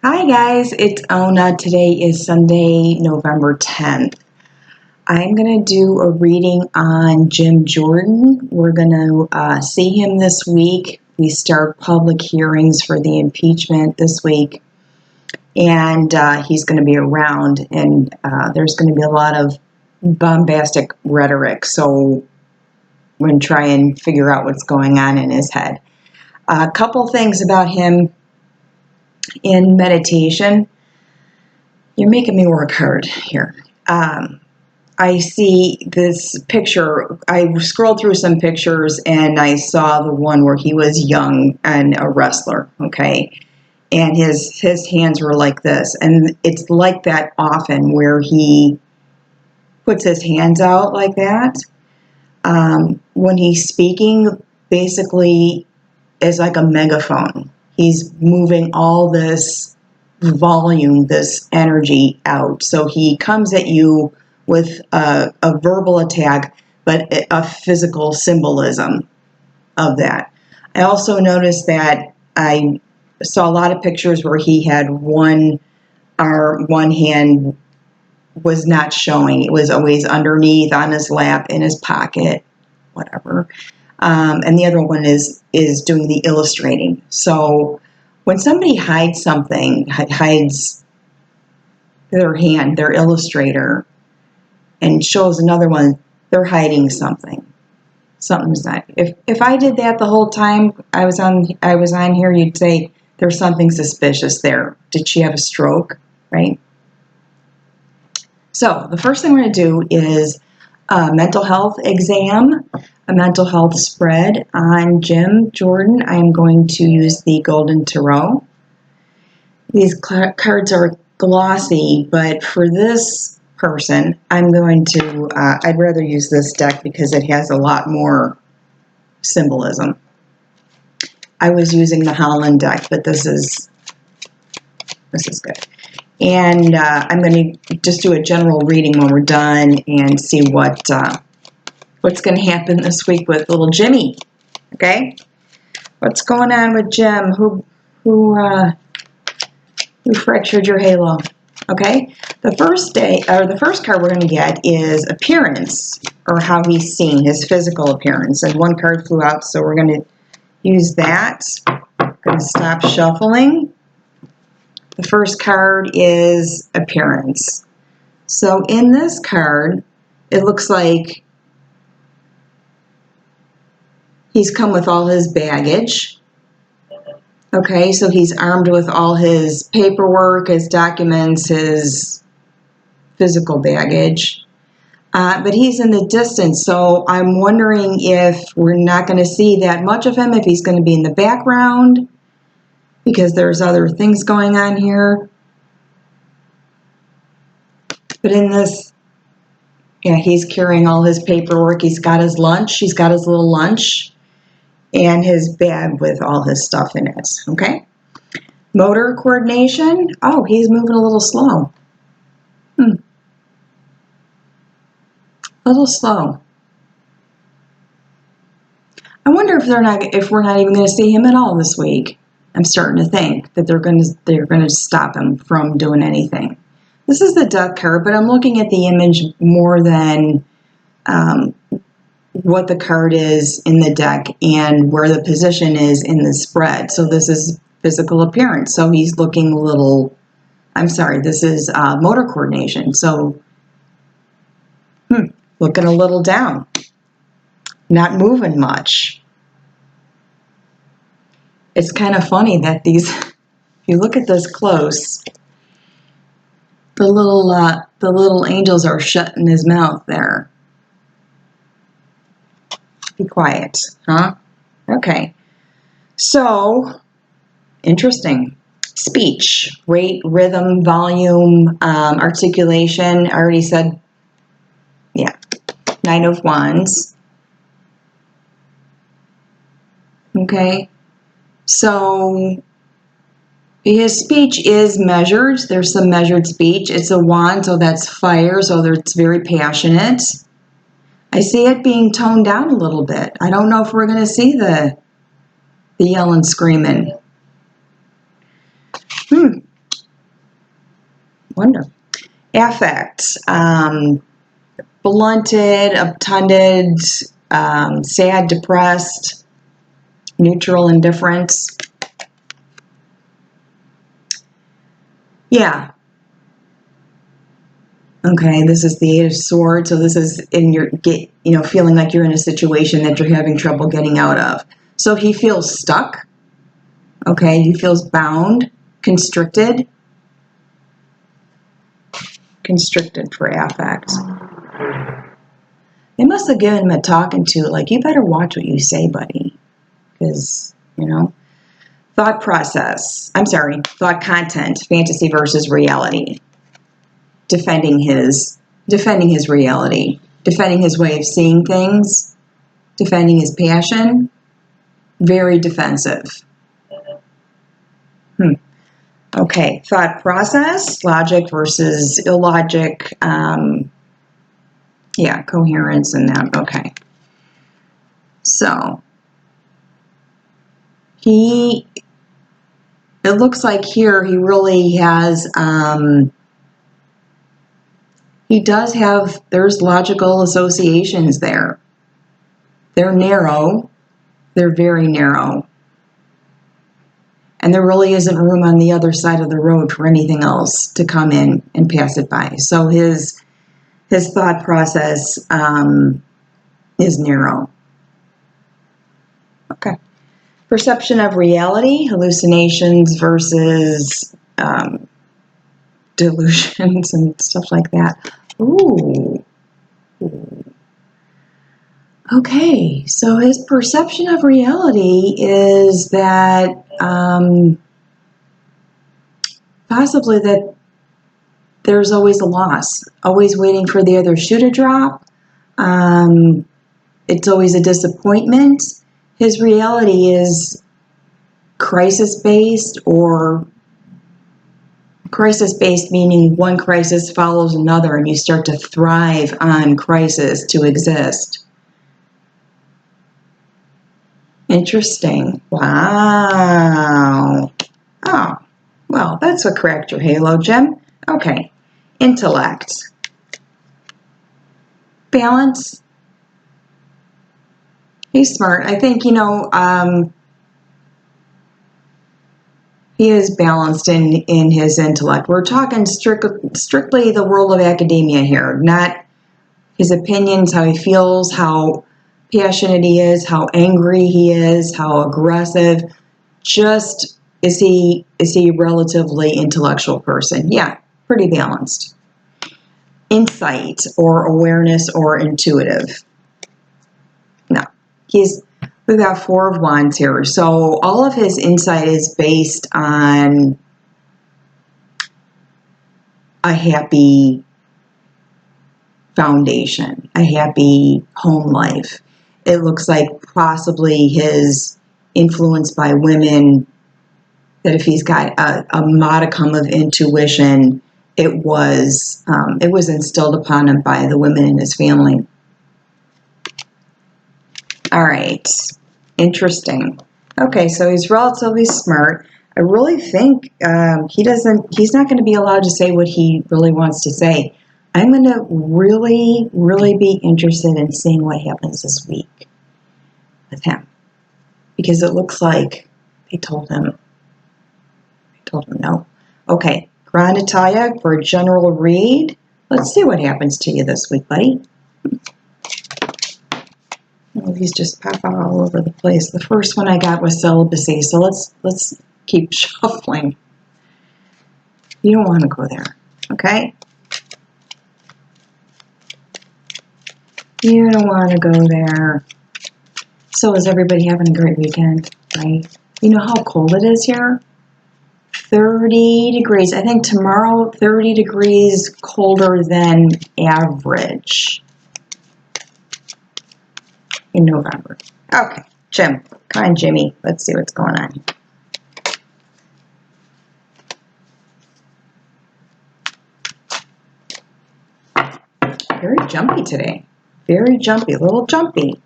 Hi guys, it's Ona. Today is Sunday, November 10th. I'm going to do a reading on Jim Jordon. We're going to see him this week. We start public hearings for the impeachment this week, and he's going to be around, and there's going to be a lot of bombastic rhetoric, so we're going to try and figure out what's going on in his head. A couple things about him in meditation. You're making me work hard here. I see this picture. I scrolled through some pictures and I saw the one where he was young and a wrestler, okay? And his hands were like this. And it's like that often where he puts his hands out like that. When he's speaking, basically is like a megaphone. He's moving all this volume, this energy out. So he comes at you with a verbal attack, but a physical symbolism of that. I also noticed that I saw a lot of pictures where he had one hand was not showing. It was always underneath, on his lap, in his pocket, whatever. And the other one is doing the illustrating. So when somebody hides something, hides their hand, their illustrator, and shows another one, they're hiding something. Something's not. If I did that the whole time I was on here, you'd say there's something suspicious there. Did she have a stroke? Right? So the first thing we're going to do is a mental health exam, a mental health spread on Jim Jordon. I'm going to use the Golden Tarot. These cards are glossy, but for this person, I'm going to, I'd rather use this deck because it has a lot more symbolism. I was using the Holland deck, but this is good. And I'm going to just do a general reading when we're done and see what's going to happen this week with little Jimmy. Okay, what's going on with Jim? Who fractured your halo? Okay, the first card we're going to get is appearance, or how he's seen, his physical appearance. And one card flew out, so we're going to use that. I'm going to stop shuffling. The first card is appearance. So in this card, it looks like he's come with all his baggage. Okay, so he's armed with all his paperwork, his documents, his physical baggage. But he's in the distance, so I'm wondering if we're not going to see that much of him, if he's going to be in the background, because there's other things going on here. But in this, yeah, he's carrying all his paperwork. He's got his lunch. He's got his little lunch and his bag with all his stuff in it, okay? Motor coordination. Oh, he's moving a little slow. A little slow. I wonder if we're not even going to see him at all this week. I'm starting to think that they're going to stop him from doing anything. This is the death card, but I'm looking at the image more than what the card is in the deck and where the position is in the spread. So this is physical appearance. So he's looking a little, this is motor coordination. So looking a little down, not moving much. It's kind of funny that if you look at this close, the little angels are shutting his mouth there. Be quiet, huh? Okay. So, interesting. Speech, rate, rhythm, volume, articulation. I already said, yeah. Knight of Wands. Okay. So, his speech is measured. There's some measured speech. It's a wand, so that's fire, so it's very passionate. I see it being toned down a little bit. I don't know if we're going to see the yelling, screaming. Wonder. Affect. Blunted, obtunded, sad, depressed, neutral, indifference. Yeah. Okay, this is the Eight of Swords, so this is in your feeling like you're in a situation that you're having trouble getting out of. So he feels stuck. Okay, he feels bound, constricted. Constricted for affect. They must have given him a talking to, like, you better watch what you say, buddy. Because, thought content, fantasy versus reality. Defending his reality, defending his way of seeing things, defending his passion. Very defensive. Okay, thought process, logic versus illogic. Coherence and that. Okay. So, it looks like here he really has, there's logical associations there. They're narrow. They're very narrow. And there really isn't room on the other side of the road for anything else to come in and pass it by. So his thought process is narrow. Okay. Perception of reality, hallucinations versus delusions and stuff like that. Ooh. Okay, so his perception of reality is that possibly that there's always a loss, always waiting for the other shoe to drop. It's always a disappointment. His reality is crisis-based, or crisis-based meaning one crisis follows another and you start to thrive on crisis to exist. Interesting. Wow. Oh, well, that's what cracked your halo, Jim. Okay. Intellect. Balance. He's smart. I think, he is balanced in his intellect. We're talking strictly the world of academia here, not his opinions, how he feels, how passionate he is, how angry he is, how aggressive. Just, is he a relatively intellectual person? Yeah, pretty balanced. Insight or awareness or intuitive. No, we've got Four of Wands here. So all of his insight is based on a happy foundation, a happy home life. It looks like possibly his influence by women, that if he's got a modicum of intuition, it was instilled upon him by the women in his family. All right, interesting. Okay, so he's relatively smart. I really think he's not going to be allowed to say what he really wants to say. I'm going to really, really be interested in seeing what happens this week with him, because it looks like they told him no. Okay, Natalia, for a general read. Let's see what happens to you this week, buddy. Oh, these just pop out all over the place. The first one I got was celibacy, so let's keep shuffling. You don't want to go there, okay? You don't want to go there. So is everybody having a great weekend, right? You know how cold it is here? 30 degrees. I think tomorrow, 30 degrees colder than average in November. Okay, Jim. Come on, Jimmy. Let's see what's going on. Very jumpy today. Very jumpy. A little jumpy.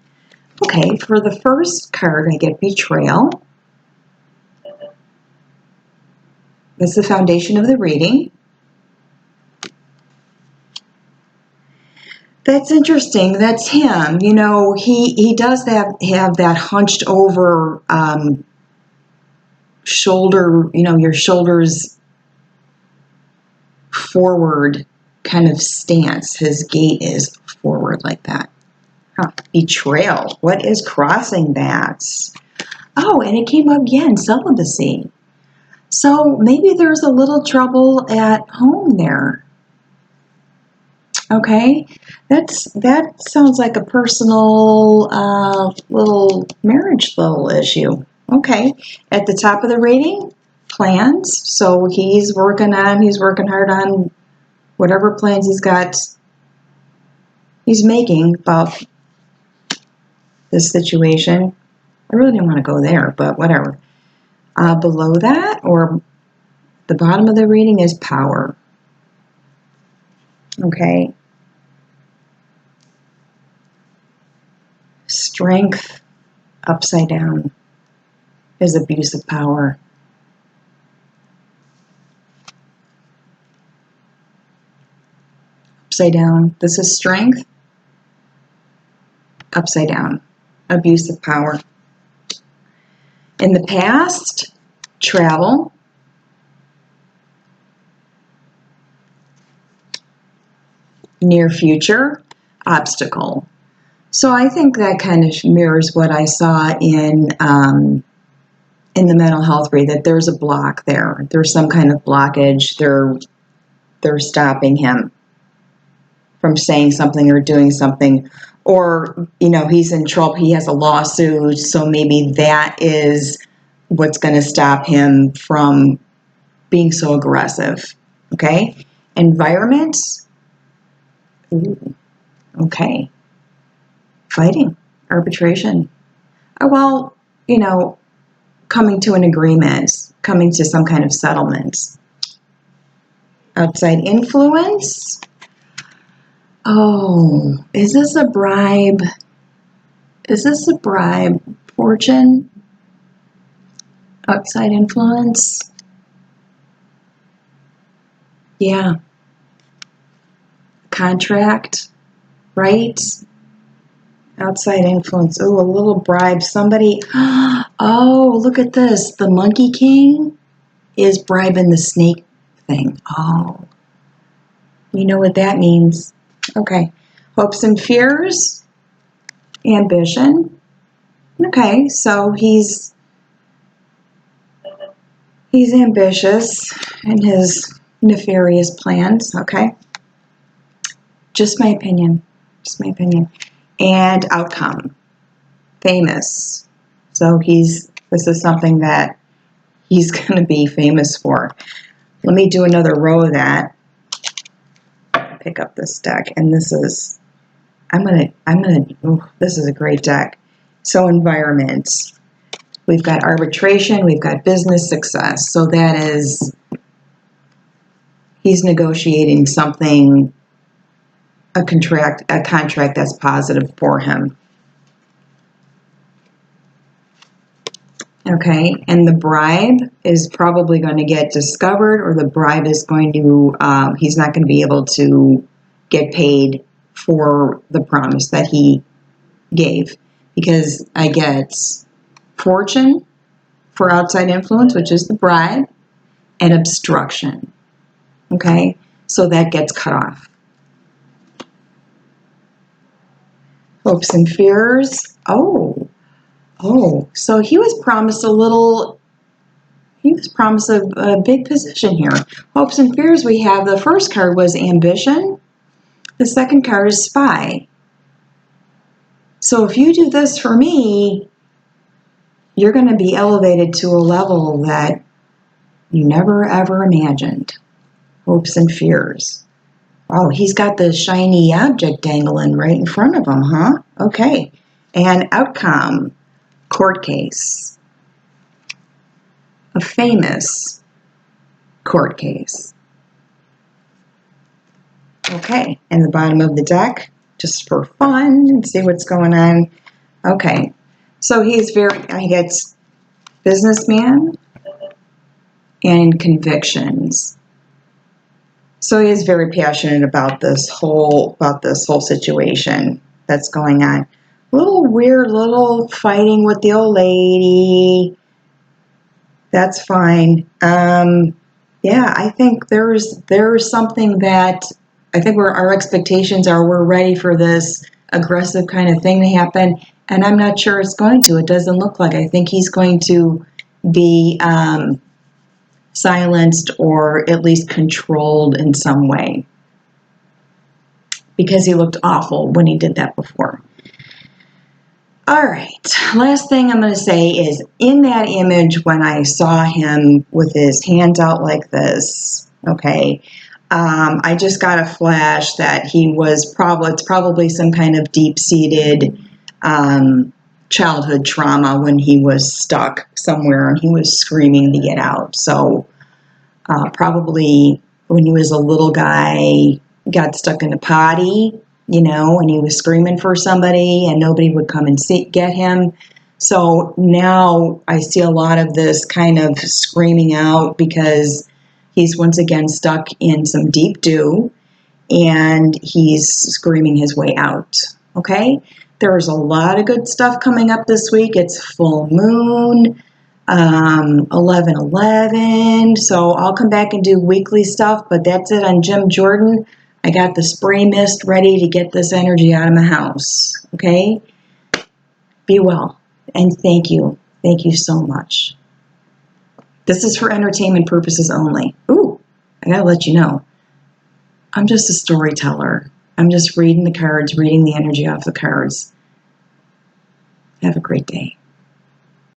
Okay, for the first card, I get Betrayal. That's the foundation of the reading. that's interesting. That's him. You know, he does have that hunched over shoulder, you know, your shoulders forward kind of stance. His gait is forward like that. Huh. Betrayal. What is crossing that? Oh, and it came up again, celibacy. So maybe there's a little trouble at home there. Okay, that sounds like a personal little marriage little issue. Okay, at the top of the rating, plans. So he's working hard on whatever plans he's making about this situation. I really didn't want to go there, but whatever. Below that, or the bottom of the rating, is power. Okay. Strength upside down is abuse of power. Upside down, this is strength. Upside down, abuse of power. In the past, travel. Near future, obstacle. So I think that kind of mirrors what I saw in the mental health read, that there's a block there. There's some kind of blockage. They're stopping him from saying something or doing something. Or, you know, he's in trouble. He has a lawsuit. So maybe that is what's going to stop him from being so aggressive. Okay? Environment. Ooh, okay. Fighting. Arbitration. Oh, well, you know, coming to an agreement, coming to some kind of settlement. Outside influence. Oh, is this a bribe? Is this a bribe? Fortune? Outside influence? Yeah. Contract, right? Outside influence. Oh, a little bribe. Somebody. Oh, look at this. The Monkey King is bribing the snake thing. Oh. You know what that means. Okay. Hopes and fears. Ambition. Okay, so he's ambitious in his nefarious plans. Okay. Just my opinion. Just my opinion. And outcome. Famous. So this is something that he's going to be famous for. Let me do another row of that. Pick up this deck, and this is, this is a great deck. So environment. We've got arbitration, we've got business success. So that is, he's negotiating something, a contract that's positive for him. Okay, and the bribe is probably going to get discovered, or the bribe is going to, he's not going to be able to get paid for the promise that he gave. Because I get fortune for outside influence, which is the bribe, and obstruction. Okay, so that gets cut off. Hopes and fears. Oh, so he was promised a big position here. Hopes and fears, we have, the first card was ambition. The second card is spy. So if you do this for me, you're going to be elevated to a level that you never ever imagined. Hopes and fears. Oh, he's got the shiny object dangling right in front of him, huh? Okay. And outcome. Court case. A famous court case. Okay, and the bottom of the deck, just for fun, and see what's going on. Okay, so he gets businessman and convictions. So he is very passionate about this whole situation that's going on. Little weird, little fighting with the old lady. That's fine. Yeah, I think there's something that I think where our expectations are, we're ready for this aggressive kind of thing to happen, and I'm not sure it's going to. It doesn't look like. I think he's going to be silenced or at least controlled in some way, because he looked awful when he did that before. All right, last thing I'm going to say is, in that image when I saw him with his hands out like this, okay, I just got a flash that it's probably some kind of deep-seated childhood trauma when he was stuck somewhere and he was screaming to get out. So probably when he was a little guy, got stuck in a potty, and he was screaming for somebody and nobody would come and get him. So now I see a lot of this kind of screaming out because he's once again stuck in some deep dew and he's screaming his way out. Okay? There's a lot of good stuff coming up this week. It's full moon. 11/11. So I'll come back and do weekly stuff, but that's it on Jim Jordon. I got the spray mist ready to get this energy out of my house. Okay? Be well. And thank you. Thank you so much. This is for entertainment purposes only. Ooh, I gotta let you know. I'm just a storyteller. I'm just reading the cards, reading the energy off the cards. Have a great day.